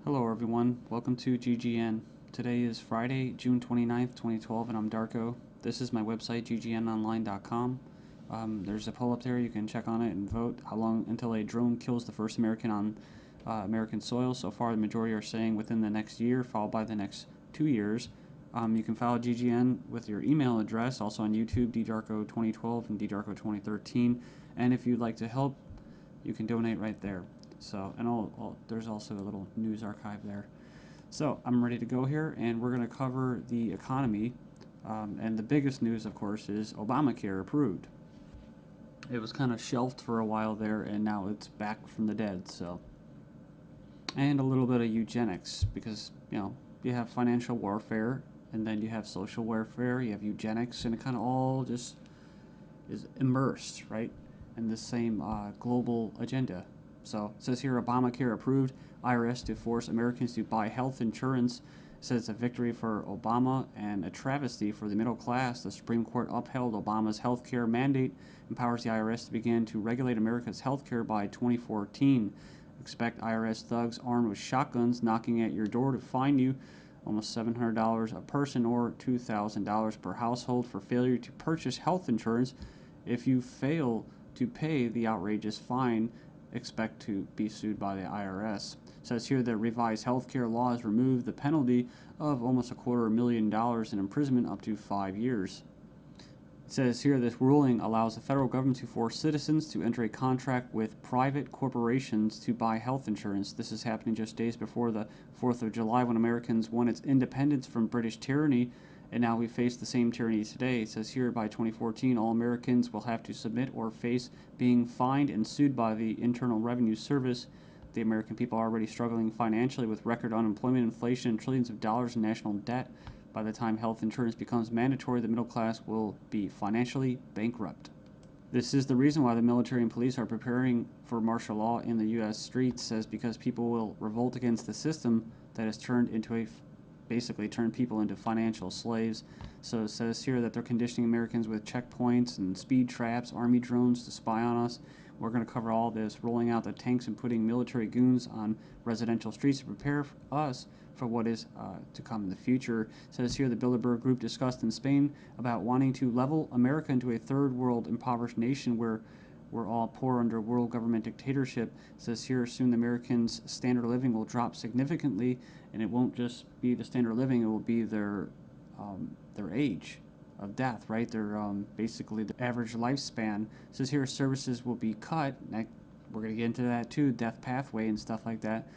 Hello everyone, welcome to GGN. Today is Friday, June 29th, 2012, and I'm Darko. This is my website, ggnonline.com. There's a poll up there, you can check on it and vote how long until a drone kills the first American on American soil. So far, the majority are saying within the next year, followed by the next 2 years. You can follow GGN with your email address, also on YouTube, ddarko2012 and ddarko2013. And if you'd like to help, you can donate right there. So, and there's also a little news archive there. So, I'm ready to go here, and we're going to cover the economy. And the biggest news, of course, is Obamacare approved. It was kind of shelved for a while there, and now it's back from the dead. So, and a little bit of eugenics, because you have financial warfare, and then you have social warfare, you have eugenics, and it kind of all just is immersed, right, in the same global agenda. So it says here, Obamacare approved, IRS to force Americans to buy health insurance. It says it's a victory for Obama and a travesty for the middle class. The Supreme Court upheld Obama's health care mandate, empowers the IRS to begin to regulate America's health care by 2014. Expect IRS thugs armed with shotguns knocking at your door to fine you almost $700 a person or $2,000 per household for failure to purchase health insurance. If you fail to pay the outrageous fine, expect to be sued by the IRS. It says here that revised healthcare laws remove the penalty of almost $250,000 in imprisonment up to 5 years. It says here this ruling allows the federal government to force citizens to enter a contract with private corporations to buy health insurance. This is happening just days before the 4th of July, when Americans won its independence from British tyranny, and now we face the same tyranny today. It says here by 2014, all Americans will have to submit or face being fined and sued by the Internal Revenue Service. The American people are already struggling financially with record unemployment, inflation, and trillions of dollars in national debt. By the time health insurance becomes mandatory, the middle class will be financially bankrupt. This is the reason why the military and police are preparing for martial law in the U.S. streets, says because people will revolt against the system that has basically turned people into financial slaves. So it says here that they're conditioning Americans with checkpoints and speed traps, army drones to spy on us. We're going to cover all this, rolling out the tanks and putting military goons on residential streets to prepare us for what is to come in the future. It says here the Bilderberg Group discussed in Spain about wanting to level America into a third world impoverished nation where we're all poor under world government dictatorship. It says here soon the Americans' standard of living will drop significantly, and it won't just be the standard of living, it will be their age of death, right? Their basically the average lifespan. It says here services will be cut. We're going to get into that too, death pathway and stuff like that.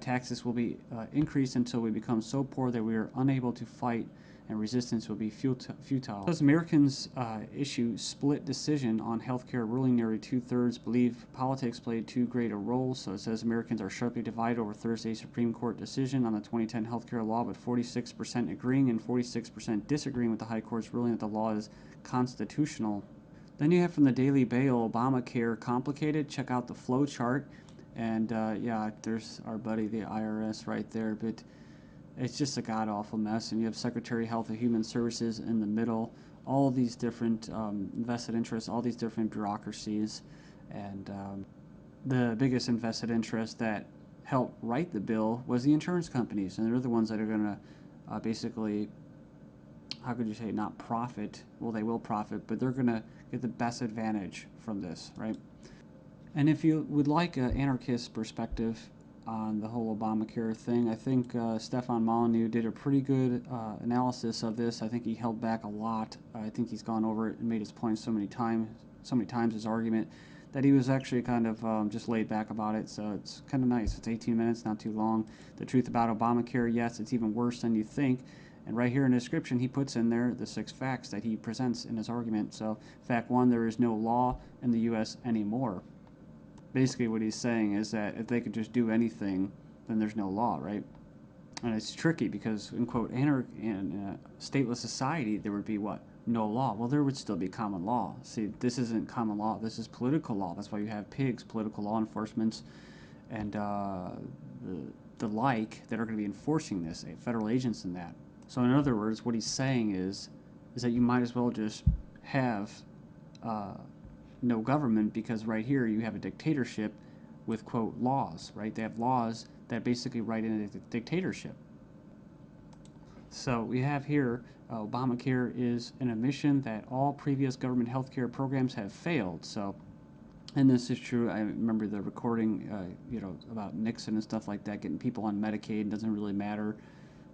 Taxes will be increased until we become so poor that we are unable to fight, and resistance will be futile. As Americans issue split decision on healthcare ruling, nearly 2/3 believe politics played too great a role. So it says Americans are sharply divided over Thursday's Supreme Court decision on the 2010 healthcare law, with 46% agreeing and 46% disagreeing with the High Court's ruling that the law is constitutional. Then you have from the Daily Bail, Obamacare complicated. Check out the flow chart. And yeah, there's our buddy, the IRS, right there. But it's just a god-awful mess. And you have Secretary of Health and Human Services in the middle. All these different vested interests, all these different bureaucracies. And the biggest invested interest that helped write the bill was the insurance companies. And they're the ones that are going to basically, how could you say, not profit. Well, they will profit, but they're going to get the best advantage from this, right? And if you would like an anarchist perspective on the whole Obamacare thing, I think Stefan Molyneux did a pretty good analysis of this. I think he held back a lot. I think he's gone over it and made his point so many times, his argument, that he was actually kind of just laid back about it. So it's kind of nice. It's 18 minutes, not too long. The truth about Obamacare, yes, it's even worse than you think. And right here in the description, he puts in there the 6 facts that he presents in his argument. So fact 1, there is no law in the U.S. anymore. Basically what he's saying is that if they could just do anything, then there's no law, right? And it's tricky because, in quote, in a stateless society, there would be what? No law. Well, there would still be common law. See, this isn't common law. This is political law. That's why you have pigs, political law enforcement, and the like that are going to be enforcing this, federal agents and that. So in other words, what he's saying is that you might as well just have no government, because right here you have a dictatorship with, quote, laws, right? They have laws that basically write in a dictatorship. So we have here Obamacare is an admission that all previous government health care programs have failed. So, and this is true. I remember the recording, about Nixon and stuff like that, getting people on Medicaid. It doesn't really matter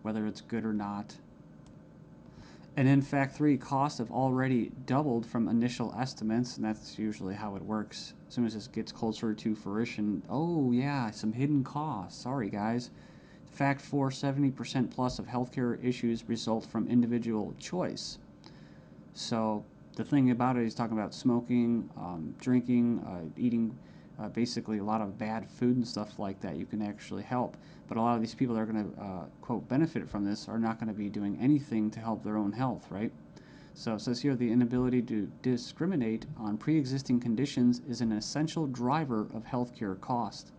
whether it's good or not. And in fact, costs have already doubled from initial estimates, and that's usually how it works. As soon as this gets closer to fruition, oh yeah, some hidden costs. Sorry, guys. Fact 4, 70% plus of healthcare issues result from individual choice. So the thing about it, he's talking about smoking, drinking, eating basically a lot of bad food and stuff like that. You can actually help. But a lot of these people that are going to, quote, benefit from this are not going to be doing anything to help their own health, right? So it says here the inability to discriminate on pre-existing conditions is an essential driver of healthcare cost.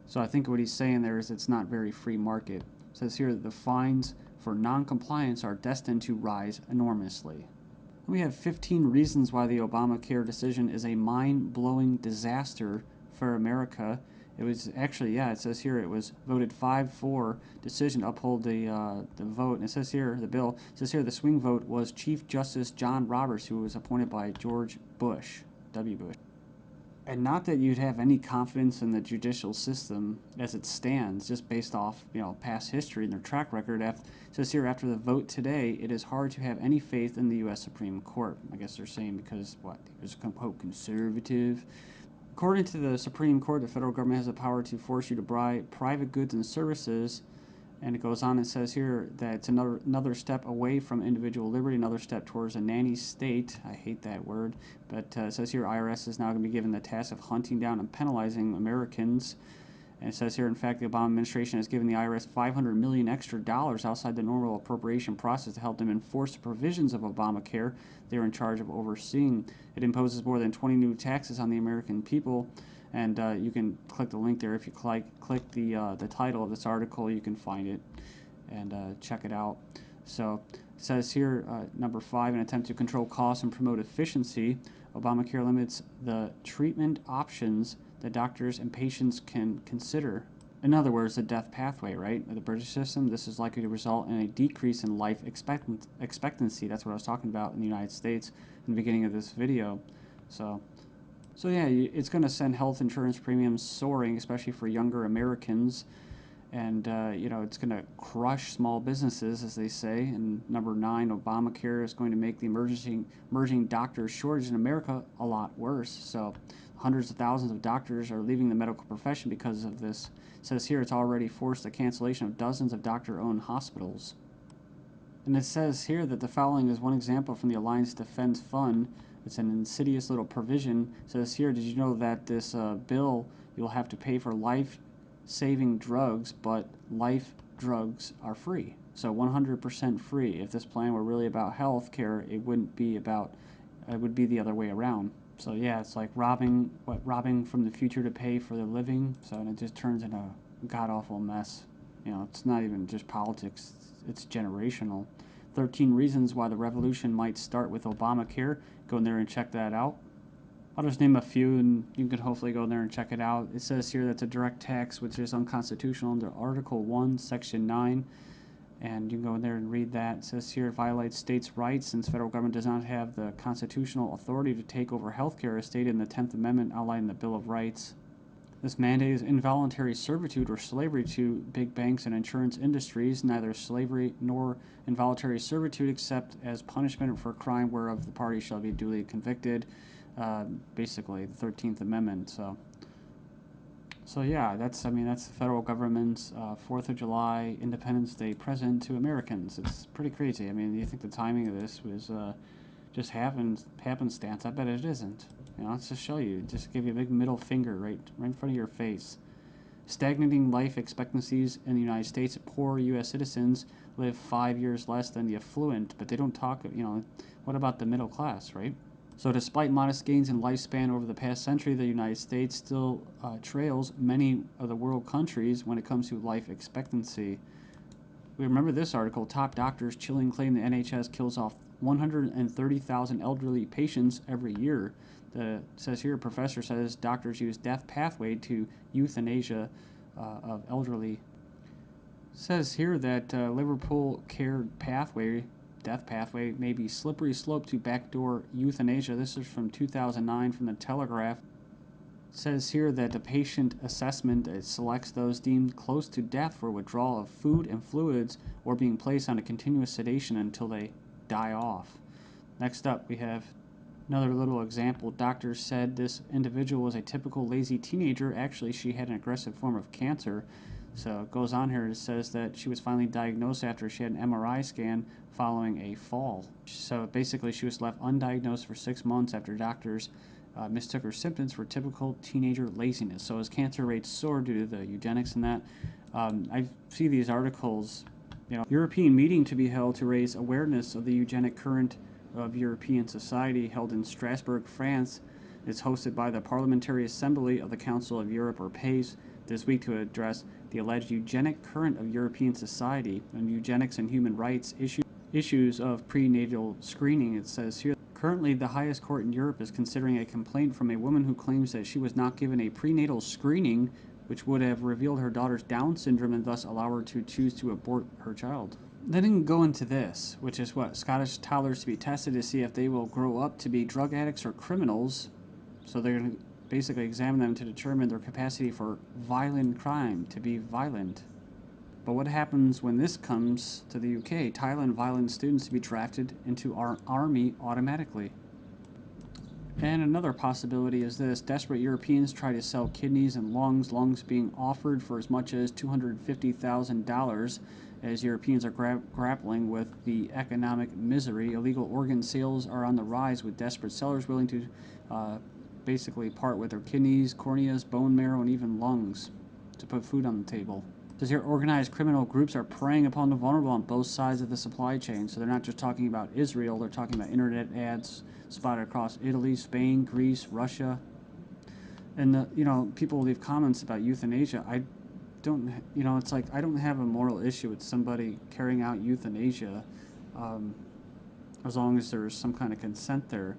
So I think what he's saying there is it's not very free market. It says here that the fines for non-compliance are destined to rise enormously. We have 15 reasons why the Obamacare decision is a mind-blowing disaster for America. It was actually, it says here it was voted 5-4 decision to uphold the vote. And it says here, the bill, it says here the swing vote was Chief Justice John Roberts, who was appointed by George Bush, W. Bush. And not that you'd have any confidence in the judicial system as it stands, just based off, past history and their track record. It says here, after the vote today, it is hard to have any faith in the U.S. Supreme Court. I guess they're saying because, it was, quote, conservative. According to the Supreme Court, the federal government has the power to force you to buy private goods and services. And it goes on and says here that it's another step away from individual liberty, another step towards a nanny state. I hate that word. But it says here IRS is now going to be given the task of hunting down and penalizing Americans. And it says here, in fact, the Obama administration has given the IRS $500 million extra outside the normal appropriation process to help them enforce the provisions of Obamacare they're in charge of overseeing. It imposes more than 20 new taxes on the American people. And you can click the link there. If you click the title of this article, you can find it and check it out. So it says here, number 5, an attempt to control costs and promote efficiency. Obamacare limits the treatment options that doctors and patients can consider. In other words, the death pathway, right? The British system, this is likely to result in a decrease in life expectancy. That's what I was talking about in the United States in the beginning of this video. So yeah, it's going to send health insurance premiums soaring, especially for younger Americans. And, it's going to crush small businesses, as they say. And number 9, Obamacare is going to make the emerging doctor shortage in America a lot worse. So hundreds of thousands of doctors are leaving the medical profession because of this. It says here it's already forced the cancellation of dozens of doctor-owned hospitals. And it says here that the following is one example from the Alliance Defense Fund. It's an insidious little provision. It says here, did you know that this bill, you'll have to pay for life-saving drugs, but life drugs are free. So 100% free. If this plan were really about health care, it wouldn't be about, it would be the other way around. So yeah, it's like robbing from the future to pay for the living. So and it just turns into a god-awful mess. It's not even just politics, it's generational. 13 reasons why the revolution might start with Obamacare. Go in there and check that out. I'll just name a few and you can hopefully go in there and check it out. It says here that's a direct tax which is unconstitutional under Article 1, Section 9. And you can go in there and read that. It says here it violates states' rights since federal government does not have the constitutional authority to take over health care as stated in the 10th Amendment outlined in the Bill of Rights. This mandate is involuntary servitude or slavery to big banks and insurance industries, neither slavery nor involuntary servitude except as punishment for a crime whereof the party shall be duly convicted. Basically, the 13th Amendment. So yeah, that's the federal government's 4th of July Independence Day present to Americans. It's pretty crazy. I mean, you think the timing of this was just happenstance? I bet it isn't. Let's just show you. Just give you a big middle finger right in front of your face. Stagnating life expectancies in the United States. Poor U.S. citizens live 5 years less than the affluent, but they don't talk, what about the middle class, right? So despite modest gains in lifespan over the past century, the United States still trails many of the world countries when it comes to life expectancy. We remember this article, top doctors chilling claim the NHS kills off 130,000 elderly patients every year. It says here, a professor says doctors use death pathway to euthanasia of elderly. Says here that Liverpool care pathway, death pathway, may be slippery slope to backdoor euthanasia. This is from 2009 from the Telegraph. Says here that the patient assessment selects those deemed close to death for withdrawal of food and fluids or being placed on a continuous sedation until they die off. Next up, we have another little example. Doctors said this individual was a typical lazy teenager. Actually, she had an aggressive form of cancer. So it goes on here. It says that she was finally diagnosed after she had an MRI scan following a fall. So basically, she was left undiagnosed for 6 months after doctors mistook her symptoms for typical teenager laziness. So as cancer rates soar due to the eugenics and that, I see these articles. European meeting to be held to raise awareness of the eugenic current of European society held in Strasbourg, France. It's hosted by the Parliamentary Assembly of the Council of Europe, or PACE, this week to address the alleged eugenic current of European society and eugenics and human rights issues of prenatal screening. It says here, currently the highest court in Europe is considering a complaint from a woman who claims that she was not given a prenatal screening which would have revealed her daughter's Down syndrome and thus allow her to choose to abort her child. They didn't go into this, which is what? Scottish toddlers to be tested to see if they will grow up to be drug addicts or criminals. So they're going to basically examine them to determine their capacity for violent crime, to be violent. But what happens when this comes to the UK? Thailand violent students to be drafted into our army automatically. And another possibility is this. Desperate Europeans try to sell kidneys and lungs being offered for as much as $250,000 as Europeans are grappling with the economic misery. Illegal organ sales are on the rise with desperate sellers willing to basically part with their kidneys, corneas, bone marrow, and even lungs to put food on the table. Says here, organized criminal groups are preying upon the vulnerable on both sides of the supply chain. So they're not just talking about Israel, they're talking about internet ads spotted across Italy, Spain, Greece, Russia. And, people leave comments about euthanasia. I don't, it's like I don't have a moral issue with somebody carrying out euthanasia as long as there's some kind of consent there.